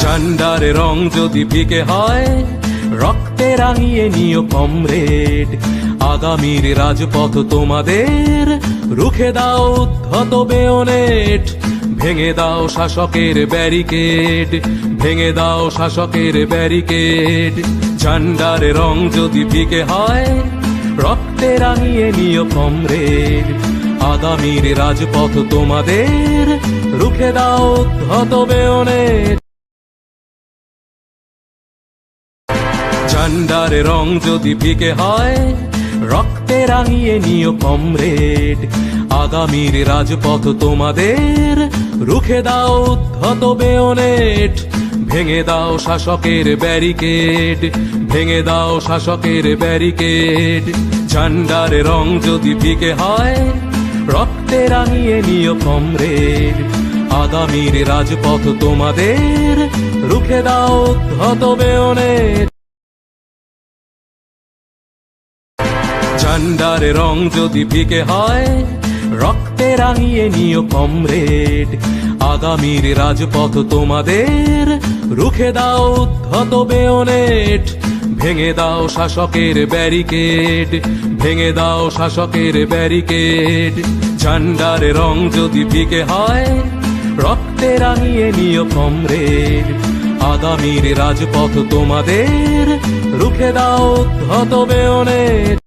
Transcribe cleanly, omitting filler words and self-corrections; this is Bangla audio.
ঝান্ডারে রং যদি ফিকে হয়, রক্তে রাঙিয়ে নিও কমরেড। আগামীর রাজপথ তোমাদের, রুখে দাও উদ্ধত বেয়নেট। ভেঙে দাও শাসকের ব্যারিকেড, ভেঙে দাও শাসকের ব্যারিকেড। ঝান্ডারে রং যদি ফিকে হয়, রক্তে রাঙিয়ে নিও কমরেড। আগামীর রাজপথ তোমাদের, রুখে দাও উদ্ধত বেয়নেট। ঝান্ডারে রং যদি ফিকে হয়, রক্তে রাঙিয়ে নিও কমরেড। আগামীর রাজপথ তোমাদের, রুখে দাও উদ্ধত বেয়নেট। ভেঙে দাও শাসকের ব্যারিকেড, ভেঙে দাও শাসকের ব্যারিকেড। ঝান্ডারে রং যদি ফিকে হয়, রক্তে রাঙিয়ে নিও কমরেড। আগামীর রাজপথ তোমাদের, রুখে দাও উদ্ধত বেয়নেট। ঝান্ডারে রং যদি ফিকে হয়, রক্তে রাঙিয়ে নিও কমরেড। আগামীর রাজপথ তোমাদের, রুখে দাও উদ্ধত বেয়নেট। ভেঙে দাও শাসকের ব্যারিকেড, ভেঙে দাও শাসকের ব্যারিকেড। ঝান্ডারে রং যদি ফিকে হয়, রক্তে রাঙিয়ে নিও কমরেড। আগামীর রাজপথ তোমাদের, রুখে দাও উদ্ধত বেয়নেট।